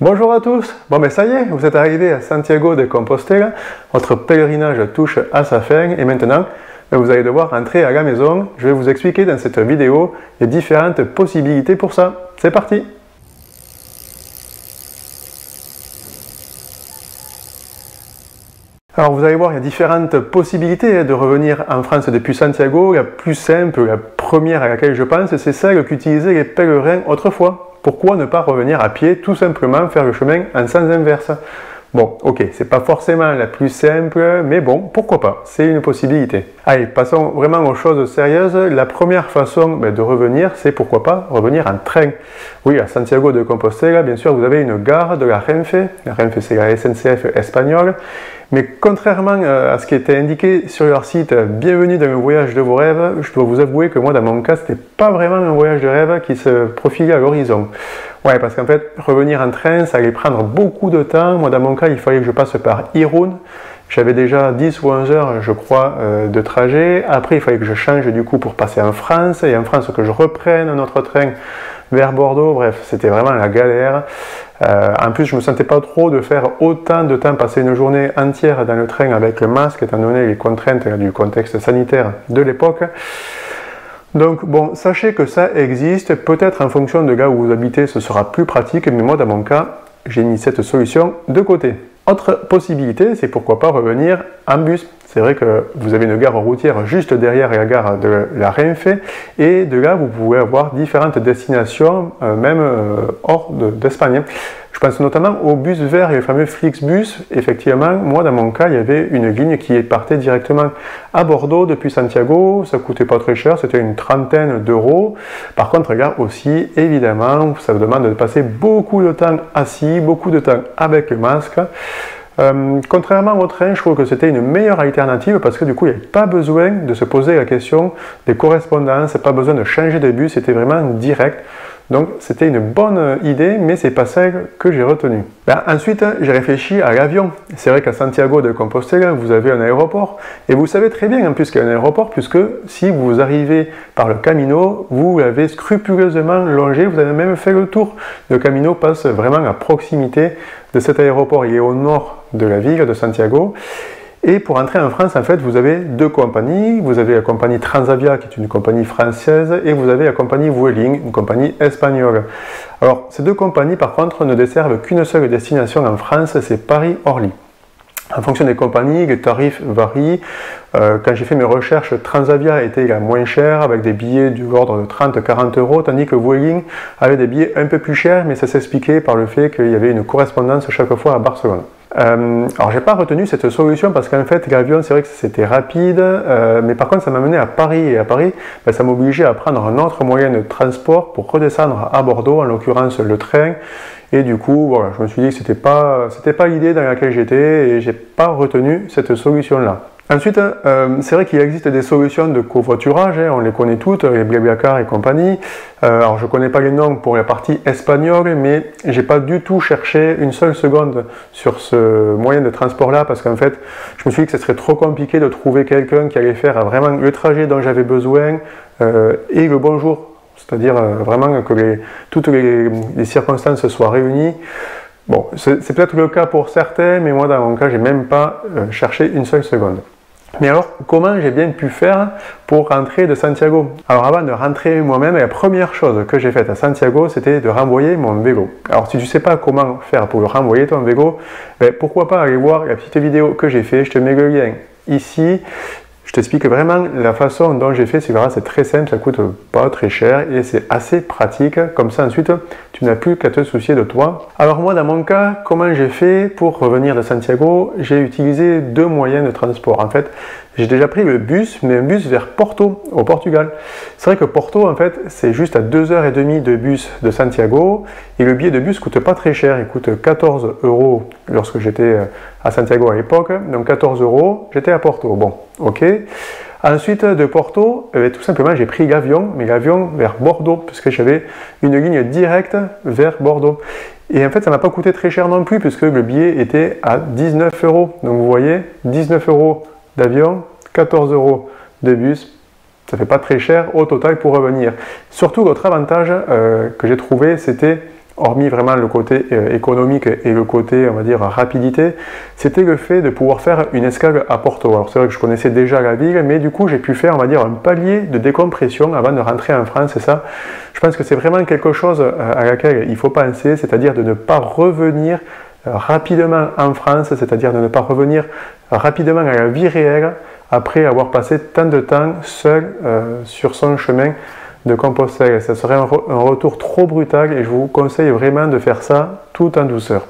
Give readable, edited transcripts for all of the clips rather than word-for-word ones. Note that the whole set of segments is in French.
Bonjour à tous. Bon ben ça y est, vous êtes arrivés à Santiago de Compostela, votre pèlerinage touche à sa fin et maintenant vous allez devoir rentrer à la maison. Je vais vous expliquer dans cette vidéo les différentes possibilités pour ça. C'est parti! Alors vous allez voir, il y a différentes possibilités de revenir en France depuis Santiago. La plus simple, la première à laquelle je pense, c'est celle qu'utilisaient les pèlerins autrefois. Pourquoi ne pas revenir à pied, tout simplement faire le chemin en sens inverse? Bon, ok, c'est pas forcément la plus simple, mais bon, pourquoi pas, c'est une possibilité. Allez, passons vraiment aux choses sérieuses. La première façon de revenir, c'est pourquoi pas revenir en train. Oui, à Santiago de Compostela, bien sûr, vous avez une gare de la Renfe. La Renfe, c'est la SNCF espagnole. Mais contrairement à ce qui était indiqué sur leur site, bienvenue dans le voyage de vos rêves, je dois vous avouer que moi, dans mon cas, c'était pas vraiment un voyage de rêve qui se profilait à l'horizon. Ouais, parce qu'en fait, revenir en train, ça allait prendre beaucoup de temps. Moi, dans mon cas, il fallait que je passe par Irún. J'avais déjà 10 ou 11 heures, je crois, de trajet. Après, il fallait que je change du coup pour passer en France. Et en France, que je reprenne un autre train vers Bordeaux. Bref, c'était vraiment la galère. En plus, je ne me sentais pas trop de faire autant de temps, passer une journée entière dans le train avec le masque, étant donné les contraintes du contexte sanitaire de l'époque. Donc bon, sachez que ça existe, peut-être en fonction de là où vous habitez, ce sera plus pratique, mais moi dans mon cas, j'ai mis cette solution de côté. Autre possibilité, c'est pourquoi pas revenir en bus. C'est vrai que vous avez une gare routière juste derrière la gare de la Renfe, et de là vous pouvez avoir différentes destinations, même hors d'Espagne. Je pense notamment au bus vert et le fameux Flixbus. Effectivement, moi dans mon cas, il y avait une ligne qui partait directement à Bordeaux depuis Santiago. Ça coûtait pas très cher, c'était une trentaine d'euros. Par contre, là aussi, évidemment, ça vous demande de passer beaucoup de temps assis, beaucoup de temps avec le masque. Contrairement au train, je trouve que c'était une meilleure alternative parce que du coup, il n'y avait pas besoin de se poser la question des correspondances, pas besoin de changer de bus, c'était vraiment direct. Donc c'était une bonne idée, mais c'est pas celle que j'ai retenue. Ensuite, j'ai réfléchi à l'avion. C'est vrai qu'à Santiago de Compostela, vous avez un aéroport, et vous savez très bien en plus qu'il y a un aéroport, puisque si vous arrivez par le Camino, vous l'avez scrupuleusement longé, vous avez même fait le tour. Le Camino passe vraiment à proximité de cet aéroport, il est au nord de la ville de Santiago. Et pour entrer en France, en fait, vous avez deux compagnies. Vous avez la compagnie Transavia, qui est une compagnie française, et vous avez la compagnie Vueling, une compagnie espagnole. Alors, ces deux compagnies, par contre, ne desservent qu'une seule destination en France, c'est Paris-Orly. En fonction des compagnies, les tarifs varient. Quand j'ai fait mes recherches, Transavia était la moins chère, avec des billets de l'ordre de 30-40 euros, tandis que Vueling avait des billets un peu plus chers, mais ça s'expliquait par le fait qu'il y avait une correspondance chaque fois à Barcelone. Alors j'ai pas retenu cette solution parce qu'en fait l'avion c'est vrai que c'était rapide, mais par contre ça m'a mené à Paris, et à Paris ça m'obligeait à prendre un autre moyen de transport pour redescendre à Bordeaux, en l'occurrence le train, et du coup voilà, je me suis dit que c'était pas l'idée dans laquelle j'étais, et j'ai pas retenu cette solution là. Ensuite, c'est vrai qu'il existe des solutions de covoiturage, on les connaît toutes, les BlaBlaCar et compagnie. Alors je ne connais pas les noms pour la partie espagnole, mais j'ai pas du tout cherché une seule seconde sur ce moyen de transport là, parce qu'en fait, je me suis dit que ce serait trop compliqué de trouver quelqu'un qui allait faire vraiment le trajet dont j'avais besoin et le bon jour. C'est-à-dire vraiment que toutes les circonstances soient réunies. Bon, c'est peut-être le cas pour certains, mais moi dans mon cas, j'ai même pas cherché une seule seconde. Mais alors, comment j'ai bien pu faire pour rentrer de Santiago? Alors avant de rentrer moi-même, la première chose que j'ai faite à Santiago, c'était de renvoyer mon vélo. Alors si tu ne sais pas comment faire pour renvoyer ton vélo, pourquoi pas aller voir la petite vidéo que j'ai fait, je te mets le lien ici. Je t'explique vraiment la façon dont j'ai fait, c'est très simple, ça coûte pas très cher et c'est assez pratique. Comme ça ensuite, tu n'as plus qu'à te soucier de toi. Alors moi dans mon cas, comment j'ai fait pour revenir de Santiago? J'ai utilisé deux moyens de transport. En fait, j'ai déjà pris le bus, mais un bus vers Porto, au Portugal. C'est vrai que Porto, en fait, c'est juste à 2h30 de bus de Santiago, et le billet de bus coûte pas très cher, il coûte 14 euros lorsque j'étais à Santiago à l'époque, donc 14 euros, j'étais à Porto. Bon, ok. Ensuite, de Porto, tout simplement, j'ai pris l'avion, mais l'avion vers Bordeaux, puisque j'avais une ligne directe vers Bordeaux. Et en fait, ça m'a pas coûté très cher non plus, puisque le billet était à 19 euros. Donc vous voyez, 19 euros d'avion, 14 euros de bus, ça fait pas très cher au total pour revenir. Surtout, l'autre avantage que j'ai trouvé, c'était hormis vraiment le côté économique et le côté, on va dire, rapidité, c'était le fait de pouvoir faire une escale à Porto. Alors c'est vrai que je connaissais déjà la ville, mais du coup j'ai pu faire, on va dire, un palier de décompression avant de rentrer en France, et ça, je pense que c'est vraiment quelque chose à laquelle il faut penser, c'est-à-dire de ne pas revenir rapidement en France, c'est-à-dire de ne pas revenir rapidement à la vie réelle après avoir passé tant de temps seul sur son chemin de Compostelle. Ça serait un retour trop brutal et je vous conseille vraiment de faire ça tout en douceur.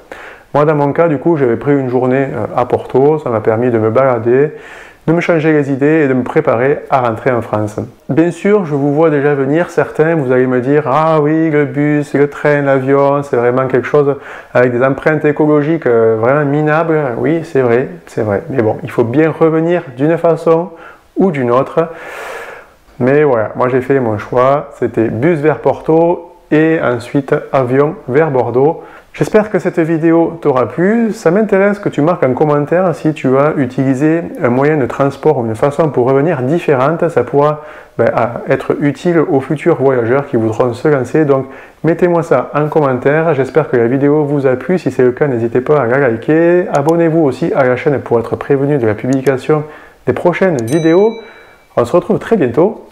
Moi dans mon cas du coup j'avais pris une journée à Porto, ça m'a permis de me balader, de me changer les idées et de me préparer à rentrer en France. Bien sûr, je vous vois déjà venir, certains, vous allez me dire « Ah oui, le bus, le train, l'avion, c'est vraiment quelque chose avec des empreintes écologiques vraiment minables. » Oui, c'est vrai. Mais bon, il faut bien revenir d'une façon ou d'une autre. Mais voilà, moi j'ai fait mon choix, c'était bus vers Porto et ensuite avion vers Bordeaux. J'espère que cette vidéo t'aura plu. Ça m'intéresse que tu marques en commentaire si tu as utilisé un moyen de transport ou une façon pour revenir différente. Ça pourra être utile aux futurs voyageurs qui voudront se lancer. Donc mettez-moi ça en commentaire. J'espère que la vidéo vous a plu. Si c'est le cas, n'hésitez pas à la liker. Abonnez-vous aussi à la chaîne pour être prévenu de la publication des prochaines vidéos. On se retrouve très bientôt.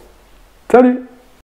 Salut!